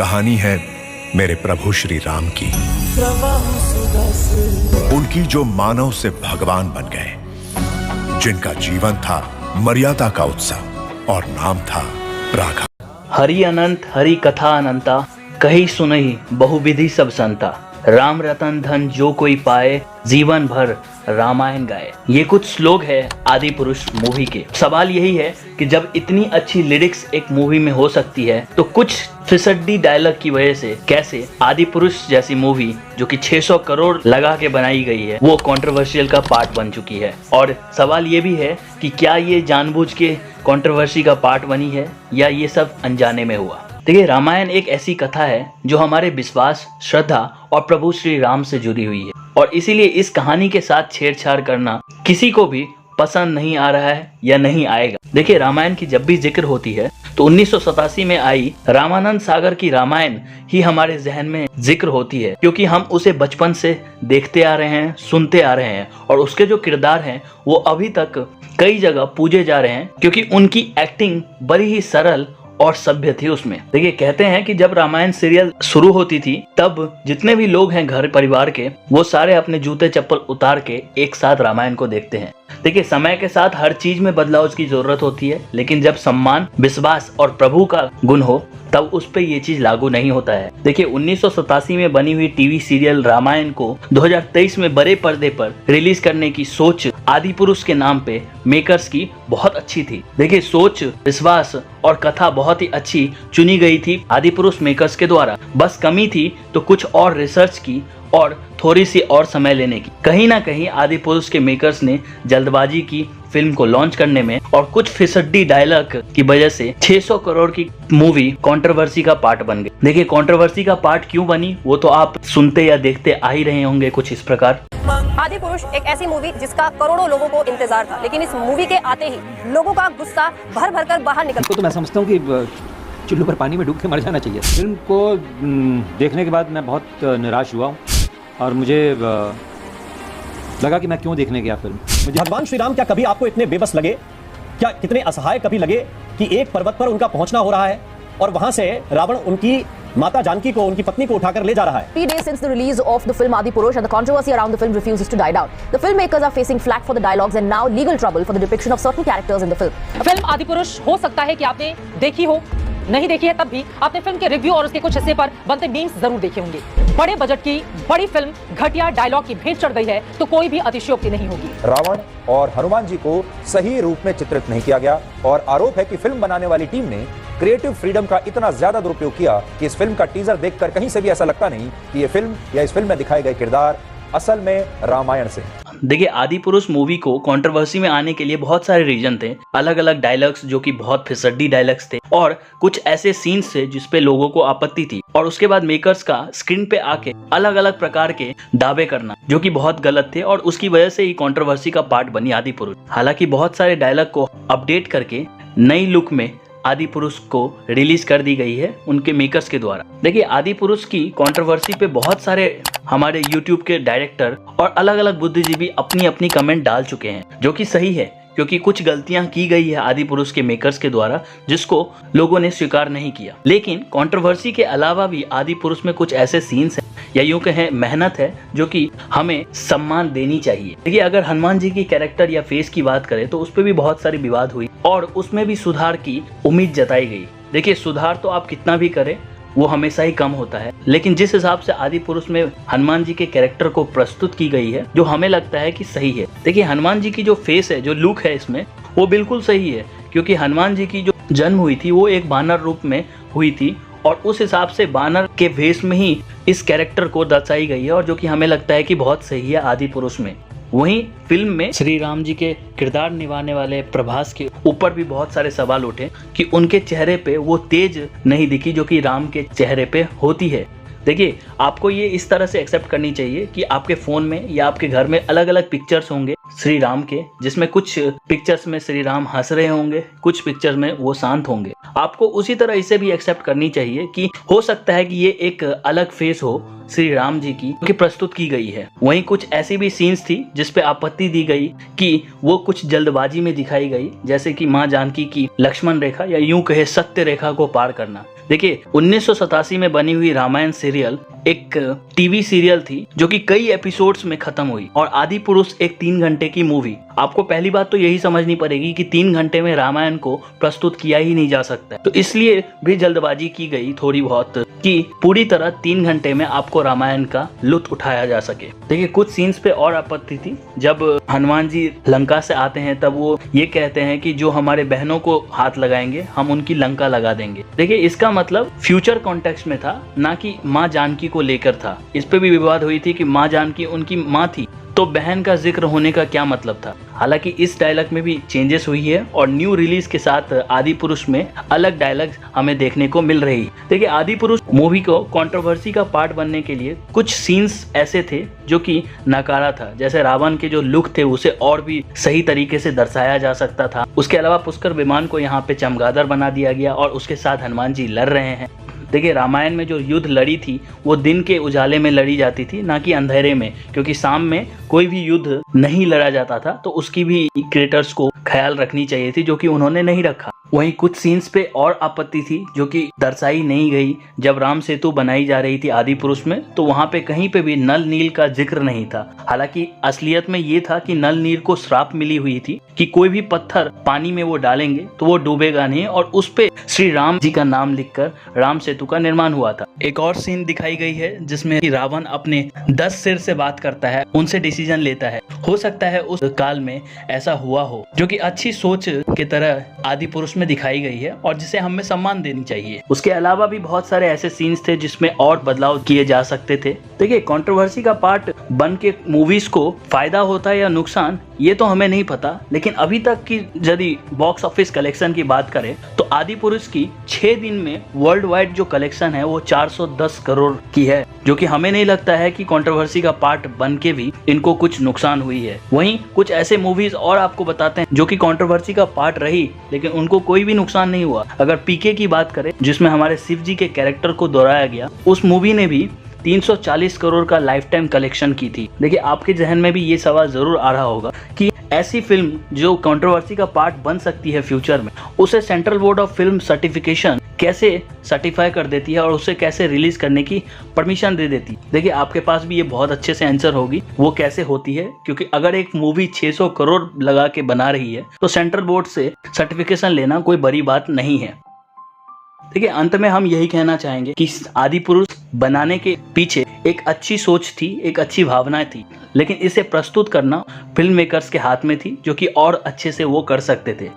कहानी है मेरे प्रभु श्री राम की, उनकी जो मानव से भगवान बन गए, जिनका जीवन था मर्यादा का उत्सव और नाम था राघव। हरि अनंत हरि कथा अनंता, कही सुनही बहुविधि सब संता। राम रतन धन जो कोई पाए, जीवन भर रामायण गाए। ये कुछ श्लोक है आदि पुरुष मूवी के। सवाल यही है कि जब इतनी अच्छी लिरिक्स एक मूवी में हो सकती है तो कुछ फिसड्डी डायलॉग की वजह से कैसे आदि पुरुष जैसी मूवी जो कि 600 करोड़ लगा के बनाई गई है वो कंट्रोवर्शियल का पार्ट बन चुकी है। और सवाल ये भी है कि क्या ये जानबूझ के कंट्रोवर्सी का पार्ट बनी है या ये सब अनजाने में हुआ। देखिए, रामायण एक ऐसी कथा है जो हमारे विश्वास, श्रद्धा और प्रभु श्री राम से जुड़ी हुई है और इसीलिए इस कहानी के साथ छेड़छाड़ करना किसी को भी पसंद नहीं आ रहा है या नहीं आएगा। देखिए, रामायण की जब भी जिक्र होती है तो 1987 में आई रामानंद सागर की रामायण ही हमारे जहन में जिक्र होती है, क्योंकि हम उसे बचपन से देखते आ रहे हैं, सुनते आ रहे हैं और उसके जो किरदार हैं वो अभी तक कई जगह पूजे जा रहे हैं क्योंकि उनकी एक्टिंग बड़ी ही सरल और सभ्य थी उसमें। देखिए, कहते हैं कि जब रामायण सीरियल शुरू होती थी तब जितने भी लोग हैं घर परिवार के वो सारे अपने जूते चप्पल उतार के एक साथ रामायण को देखते हैं। देखिए, समय के साथ हर चीज में बदलाव की जरूरत होती है, लेकिन जब सम्मान, विश्वास और प्रभु का गुण हो तब उस पे ये चीज लागू नहीं होता है। देखिए, 1987 में बनी हुई टीवी सीरियल रामायण को 2023 में बड़े पर्दे पर रिलीज करने की सोच आदि पुरुष के नाम पे मेकर्स की बहुत अच्छी थी। देखिए, सोच, विश्वास और कथा बहुत ही अच्छी चुनी गई थी आदि पुरुष मेकर्स के द्वारा। बस कमी थी तो कुछ और रिसर्च की और थोड़ी सी और समय लेने की। कहीं ना कहीं आदि पुरुष के मेकर्स ने जल्दबाजी की फिल्म को लॉन्च करने में और कुछ फिसड्डी डायलॉग की वजह से 600 करोड़ की मूवी कंट्रोवर्सी का पार्ट बन गई। देखिए, कंट्रोवर्सी का पार्ट क्यों बनी वो तो आप सुनते या देखते आ ही रहे होंगे कुछ इस प्रकार। आदि पुरुष एक ऐसी मूवी जिसका करोड़ों लोगों को इंतजार था, लेकिन इस मूवी के आते ही लोगों का गुस्सा भर भर कर बाहर निकल। तो मैं समझता हूँ कि चुल्लू पर पानी में डूब के मर जाना चाहिए। फिल्म को देखने के बाद मैं बहुत निराश हुआ हूँ और मुझे लगा कि मैं क्यों देखने गया फिल्म। भगवान श्री राम क्या कभी आपको इतने बेबस लगे, क्या कितने असहाय कभी लगे कि एक पर्वत पर उनका पहुंचना हो रहा है और वहां से रावण उनकी माता जानकी को, उनकी पत्नी को उठाकर ले जा रहा है। 3 days since the release of the film Adi Purush and the controversy around the film refuses to die down. The filmmakers are facing flack for the dialogues and now legal trouble for the depiction of certain characters in the film. Film आदि पुरुष हो सकता है कि आपने देखी हो, नहीं देखी है तब भी आपने फिल्म के रिव्यू और उसके कुछ हिस्से पर बनते मीम्स जरूर देखे होंगे। बड़े बजट की बड़ी फिल्म घटिया डायलॉग की भेंट चढ़ गई है तो कोई भी अतिशयोक्ति नहीं होगी। रावण और हनुमान जी को सही रूप में चित्रित नहीं किया गया और आरोप है कि फिल्म बनाने वाली टीम ने क्रिएटिव फ्रीडम का इतना ज्यादा दुरुपयोग किया कि इस फिल्म का टीजर देखकर कहीं से भी ऐसा लगता नहीं कि ये फिल्म या इस फिल्म में दिखाए गए किरदार असल में रामायण से। देखिए, आदि पुरुष मूवी को कंट्रोवर्सी में आने के लिए बहुत सारे रीजन थे। अलग अलग डायलॉग्स जो कि बहुत फिसड्डी डायलॉग्स थे और कुछ ऐसे सीन्स थे जिसपे लोगों को आपत्ति थी और उसके बाद मेकर्स का स्क्रीन पे आके अलग अलग प्रकार के दावे करना जो कि बहुत गलत थे और उसकी वजह से ही कंट्रोवर्सी का पार्ट बनी आदि पुरुष। हालांकि बहुत सारे डायलॉग को अपडेट करके नई लुक में आदि पुरुष को रिलीज कर दी गई है उनके मेकर्स के द्वारा। देखिए, आदि पुरुष की कंट्रोवर्सी पे बहुत सारे हमारे YouTube के डायरेक्टर और अलग अलग बुद्धिजीवी अपनी अपनी कमेंट डाल चुके हैं जो कि सही है, क्योंकि कुछ गलतियां की गई है आदि पुरुष के मेकर्स के द्वारा जिसको लोगों ने स्वीकार नहीं किया। लेकिन कंट्रोवर्सी के अलावा भी आदि पुरुष में कुछ ऐसे सीन्स हैं या यूं कहें मेहनत है जो कि हमें सम्मान देनी चाहिए। देखिए, अगर हनुमान जी की कैरेक्टर या फेस की बात करें तो उस पर भी बहुत सारी विवाद हुई और उसमें भी सुधार की उम्मीद जताई गई। देखिए, सुधार तो आप कितना भी करें वो हमेशा ही कम होता है, लेकिन जिस हिसाब से आदि पुरुष में हनुमान जी के कैरेक्टर को प्रस्तुत की गई है जो हमें लगता है कि सही है। देखिए, हनुमान जी की जो फेस है, जो लुक है इसमें वो बिल्कुल सही है, क्योंकि हनुमान जी की जो जन्म हुई थी वो एक बानर रूप में हुई थी और उस हिसाब से बानर के वेश में ही इस कैरेक्टर को दर्शाई गई है और जो कि हमें लगता है कि बहुत सही है आदि पुरुष में। वहीं फिल्म में श्री राम जी के किरदार निभाने वाले प्रभास के ऊपर भी बहुत सारे सवाल उठे कि उनके चेहरे पे वो तेज नहीं दिखी जो कि राम के चेहरे पे होती है। देखिए, आपको ये इस तरह से एक्सेप्ट करनी चाहिए कि आपके फोन में या आपके घर में अलग अलग पिक्चर्स होंगे श्री राम के, जिसमें कुछ पिक्चर्स में श्री राम हंस रहे होंगे, कुछ पिक्चर्स में वो शांत होंगे। आपको उसी तरह इसे भी एक्सेप्ट करनी चाहिए कि हो सकता है कि ये एक अलग फेस हो श्री राम जी की प्रस्तुत की गई है। वहीं कुछ ऐसी भी सीन्स थी जिसपे आपत्ति दी गई कि वो कुछ जल्दबाजी में दिखाई गई, जैसे कि माँ जानकी की लक्ष्मण रेखा या यूं कहे सत्य रेखा को पार करना, देखिए 1987 में बनी हुई रामायण सीरियल एक टीवी सीरियल थी जो कि कई एपिसोड्स में खत्म हुई, और आदि पुरुष एक 3 घंटे की मूवी। आपको पहली बात तो यही समझनी पड़ेगी कि 3 घंटे में रामायण को प्रस्तुत किया ही नहीं जा सकता, तो इसलिए भी जल्दबाजी की गई थोड़ी बहुत कि पूरी तरह 3 घंटे में आपको रामायण का लुत्फ उठाया जा सके। देखिए कुछ सीन्स पे और आपत्ति थी। जब हनुमान जी लंका से आते हैं तब वो ये कहते हैं कि जो हमारे बहनों को हाथ लगाएंगे हम उनकी लंका लगा देंगे। देखिए इसका मतलब फ्यूचर कॉन्टेक्स्ट में था, ना कि माँ जानकी को लेकर था। इस पे भी विवाद हुई थी कि माँ जानकी उनकी माँ थी, तो बहन का जिक्र होने का क्या मतलब था। हालांकि इस डायलॉग में भी चेंजेस हुई है और न्यू रिलीज के साथ आदि पुरुष में अलग डायलॉग हमें देखने को मिल रही है। देखिए आदि पुरुष मूवी को कंट्रोवर्सी का पार्ट बनने के लिए कुछ सीन्स ऐसे थे जो कि नकारा था, जैसे रावण के जो लुक थे उसे और भी सही तरीके से दर्शाया जा सकता था। उसके अलावा पुष्कर विमान को यहाँ पे चमगादड़ बना दिया गया और उसके साथ हनुमान जी लड़ रहे हैं। देखिए रामायण में जो युद्ध लड़ी थी वो दिन के उजाले में लड़ी जाती थी, ना कि अंधेरे में, क्योंकि शाम में कोई भी युद्ध नहीं लड़ा जाता था, तो उसकी भी क्रिएटर्स को ख्याल रखनी चाहिए थी, जो कि उन्होंने नहीं रखा। वहीं कुछ सीन्स पे और आपत्ति थी जो कि दर्शाई नहीं गई। जब राम सेतु बनाई जा रही थी आदि पुरुष में, तो वहां पे कहीं पे भी नल नील का जिक्र नहीं था। हालांकि असलियत में ये था कि नल नील को श्राप मिली हुई थी कि कोई भी पत्थर पानी में वो डालेंगे तो वो डूबेगा नहीं, और उस पे श्री राम जी का नाम लिखकर राम सेतु का निर्माण हुआ था। एक और सीन दिखाई गई है जिसमें रावण अपने 10 सिर से बात करता है, उनसे डिसीजन लेता है। हो सकता है उस काल में ऐसा हुआ हो, जो कि अच्छी सोच की तरह आदि पुरुष में दिखाई गई है और जिसे हमें सम्मान देनी चाहिए। उसके अलावा भी बहुत सारे ऐसे सीन्स थे जिसमें और बदलाव किए जा सकते थे। देखिए कंट्रोवर्सी का पार्ट बन के मूवीज को फायदा होता है या नुकसान, ये तो हमें नहीं पता, लेकिन अभी तक की यदि बॉक्स ऑफिस कलेक्शन की बात करें तो आदि पुरुष की 6 दिन में वर्ल्ड वाइड जो कलेक्शन है वो 410 करोड़ की है, जो कि हमें नहीं लगता है कि कंट्रोवर्सी का पार्ट बन के भी इनको कुछ नुकसान हुई है। वहीं कुछ ऐसे मूवीज और आपको बताते हैं जो कि कंट्रोवर्सी का पार्ट रही लेकिन उनको कोई भी नुकसान नहीं हुआ। अगर पीके की बात करें जिसमें हमारे शिव जी के कैरेक्टर को दोहराया गया, उस मूवी ने भी 340 करोड़ का लाइफ टाइम कलेक्शन की थी। देखिए आपके जहन में भी ये सवाल जरूर आ रहा होगा कि ऐसी फिल्म जो कंट्रोवर्सी का पार्ट बन सकती है फ्यूचर में, उसे central board of film certification कैसे सर्टिफाई कर देती है और उसे कैसे रिलीज करने की परमिशन दे देती है। देखिए आपके पास भी ये बहुत अच्छे से आंसर होगी वो कैसे होती है, क्योंकि अगर एक मूवी 600 करोड़ लगा के बना रही है तो सेंट्रल बोर्ड से सर्टिफिकेशन लेना कोई बड़ी बात नहीं है। देखिए अंत में हम यही कहना चाहेंगे कि आदि पुरुष बनाने के पीछे एक अच्छी सोच थी, एक अच्छी भावना थी, लेकिन इसे प्रस्तुत करना फिल्म मेकर्स के हाथ में थी, जो कि और अच्छे से वो कर सकते थे।